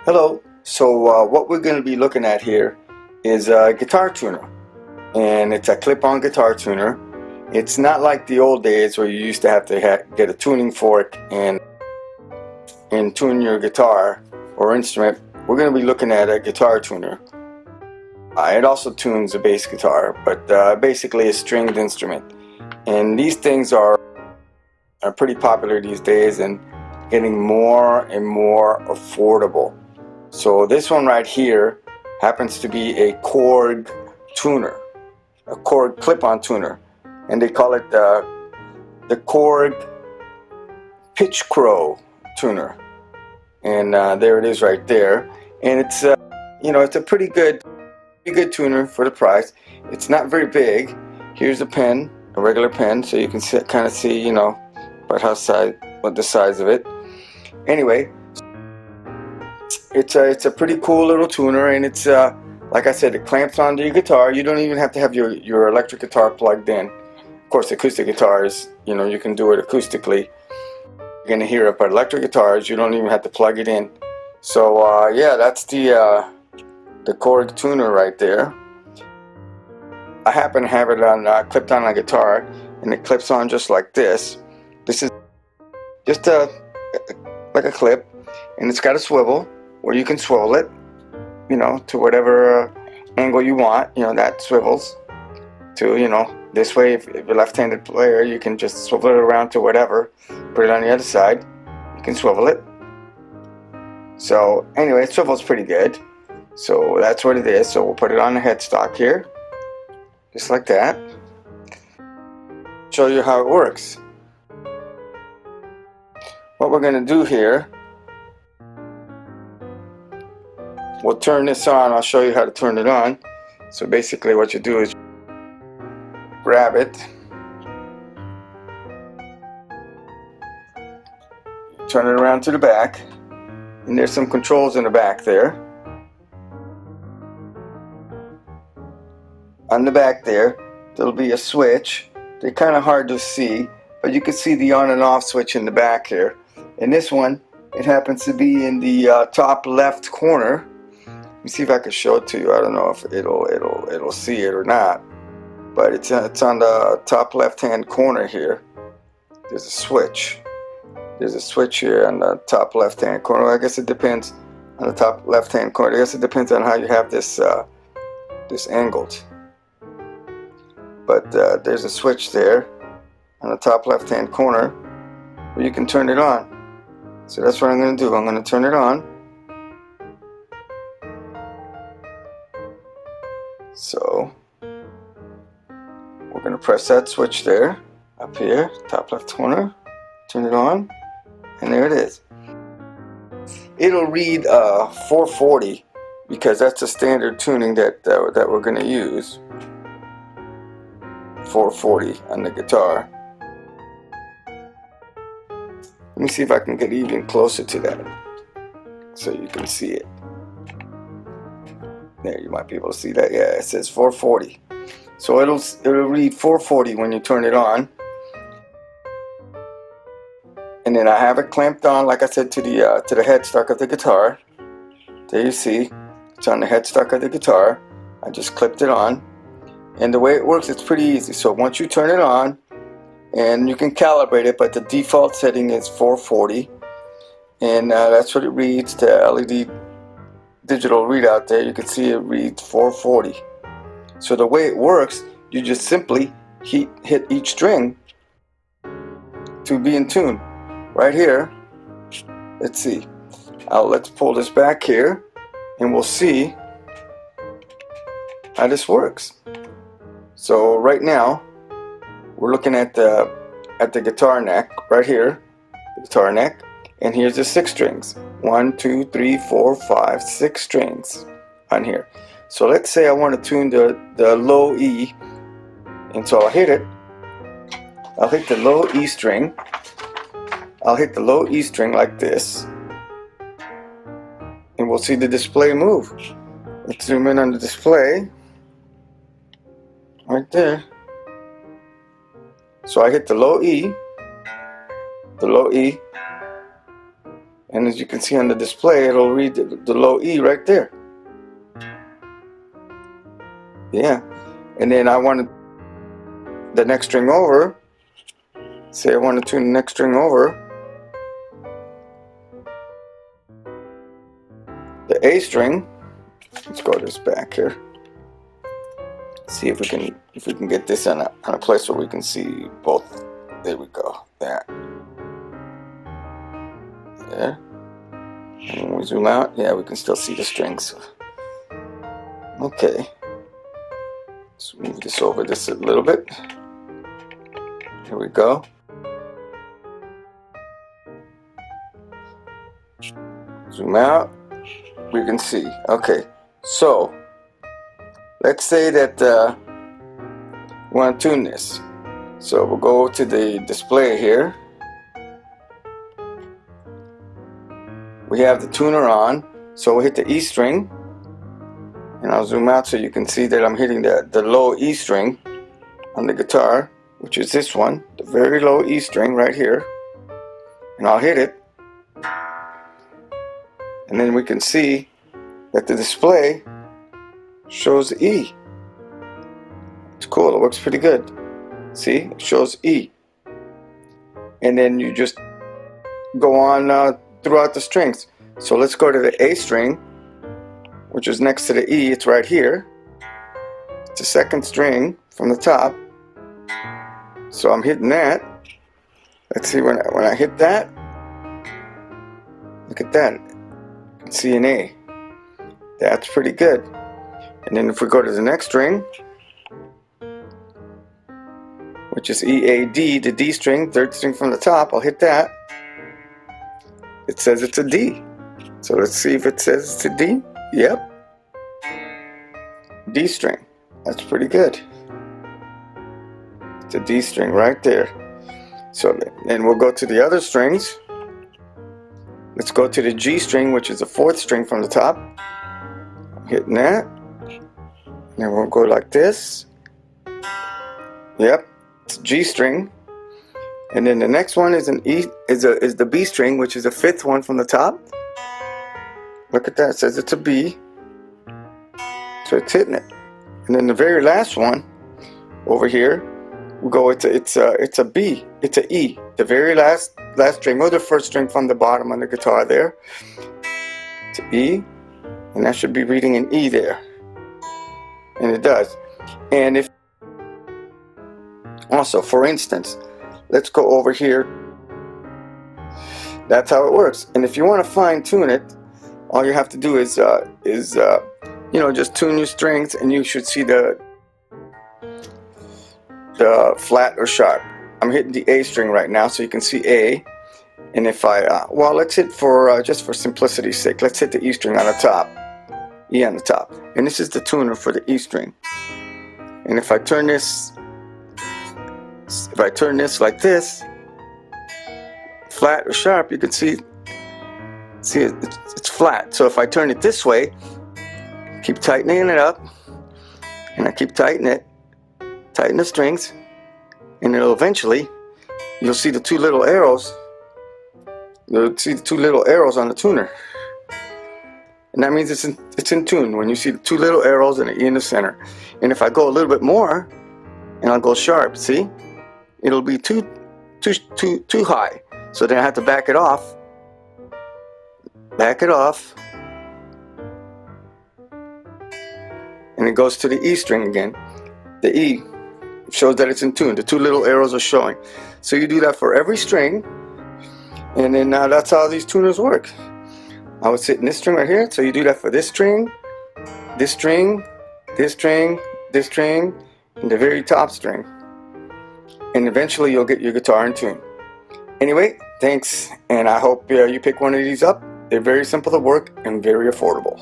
Hello. So what we're going to be looking at here is a guitar tuner, and it's a clip-on guitar tuner. It's not like the old days where you used to have to get a tuning fork and tune your guitar or instrument. We're going to be looking at a guitar tuner. It also tunes a bass guitar, but basically a stringed instrument. And these things are pretty popular these days and getting more and more affordable. So this one right here happens to be a Korg tuner, a Korg clip-on tuner, and they call it the Korg Pitchcrow tuner. And there it is right there. And it's it's a pretty good tuner for the price. It's not very big. Here's a pen, a regular pen, so you can kind of see, about what the size of it. Anyway, it's a pretty cool little tuner, and it's like I said, it clamps onto your guitar. You don't even have to have your electric guitar plugged in. Of course, acoustic guitars, you can do it acoustically. You're gonna hear it, but electric guitars, you don't even have to plug it in. So yeah, that's the Korg tuner right there. I happen to have it on clipped on a guitar, and it clips on just like this. This is just like a clip, and it's got a swivel where you can swivel it, to whatever angle you want. That swivels to, this way. If you're a left-handed player, you can just swivel it around to whatever. Put it on the other side, you can swivel it. So anyway, it swivels pretty good. So that's what it is. So we'll put it on the headstock here, just like that. Show you how it works. What we're going to do here, we'll turn this on. I'll show you how to turn it on. So basically what you do is grab it, turn it around to the back, and there's some controls in the back there. On the back there'll be a switch. They're kind of hard to see, but you can see the on and off switch in the back here. And this one, it happens to be in the top left corner. Let me see if I can show it to you. I don't know if it'll see it or not, but it's on the top left hand corner here. There's a switch. There's a switch here on the top left hand corner. I guess it depends on the top left hand corner. I guess it depends on how you have this this angled. But there's a switch there on the top left hand corner where you can turn it on. So that's what I'm going to do. I'm going to turn it on. So we're going to press that switch there, up here, top left corner, turn it on, and there it is. It'll read 440 because that's the standard tuning that we're going to use. 440 on the guitar. Let me see if I can get even closer to that so you can see it. There, you might be able to see that. Yeah, it says 440. So it'll read 440 when you turn it on. And then I have it clamped on, like I said, to the headstock of the guitar. There you see, it's on the headstock of the guitar. I just clipped it on. And the way it works, it's pretty easy. So once you turn it on, and you can calibrate it, but the default setting is 440, and that's what it reads. The LED digital readout there, you can see it reads 440. So the way it works, you just simply hit each string to be in tune. Right here, let's see. Let's pull this back here, and we'll see how this works. So right now, we're looking at the guitar neck right here, the guitar neck, and here's the 6 strings. 1, 2, 3, 4, 5, 6 strings on here. So let's say I want to tune the low E, and so I'll hit it. I'll hit the low E string. I'll hit the low E string like this, and we'll see the display move. Let's zoom in on the display. Right there. So I hit the low E, And as you can see on the display, it'll read the low E right there. Yeah. And then I wanted the next string over. Say I want to tune the next string over. The A string. Let's go to this back here. See if we can get this on a place where we can see both. There we go. There. There. And when we zoom out, yeah, we can still see the strings. Okay. Let's move this over just a little bit. Here we go. Zoom out. We can see. Okay. So, let's say that we want to tune this. So we'll go to the display here. We have the tuner on, so we'll hit the E string, and I'll zoom out so you can see that I'm hitting the low E string on the guitar, which is this one, the very low E string right here, and I'll hit it, and then we can see that the display shows E. It's cool, it works pretty good. See, it shows E. And then you just go on throughout the strings. So let's go to the A string, which is next to the E. It's right here. It's the second string from the top. So I'm hitting that. Let's see, when I hit that, look at that. You can see an A. That's pretty good. And then if we go to the next string, which is E-A-D, the D string, third string from the top, I'll hit that. It says it's a D. So let's see if it says it's a D. Yep. D string. That's pretty good. It's a D string right there. So then we'll go to the other strings. Let's go to the G string, which is the fourth string from the top. I'm hitting that. And then we'll go like this. Yep. It's G string. And then the next one is an E, is the B string, which is the fifth one from the top. Look at that, it says it's a B. So it's hitting it. And then the very last one over here, we'll go, it's a B, it's a E. The very last string, or the first string from the bottom on the guitar there. It's an E, and that should be reading an E there. And it does. And if also, for instance, let's go over here. That's how it works. And if you want to fine tune it, all you have to do is you know, just tune your strings, and you should see the flat or sharp. I'm hitting the A string right now, so you can see A. And if I well, let's hit for just for simplicity's sake, let's hit the E string on the top, E on the top, and this is the tuner for the E string. And if I turn this. If I turn this like this, flat or sharp, you can see it's flat. So if I turn it this way, keep tightening it up, and I keep tightening it, tighten the strings, and it'll eventually, you'll see the two little arrows. You'll see the two little arrows on the tuner, and that means it's in tune when you see the two little arrows and an E in the center. And if I go a little bit more, and I'll go sharp, see? It'll be too high, so then I have to back it off, and it goes to the E string again. The E shows that it's in tune. The two little arrows are showing. So you do that for every string, and then that's how these tuners work. I was hitting this string right here, so you do that for this string, this string, this string, this string, and the very top string. And eventually you'll get your guitar in tune. Anyway, thanks, and I hope you pick one of these up. They're very simple to work and very affordable.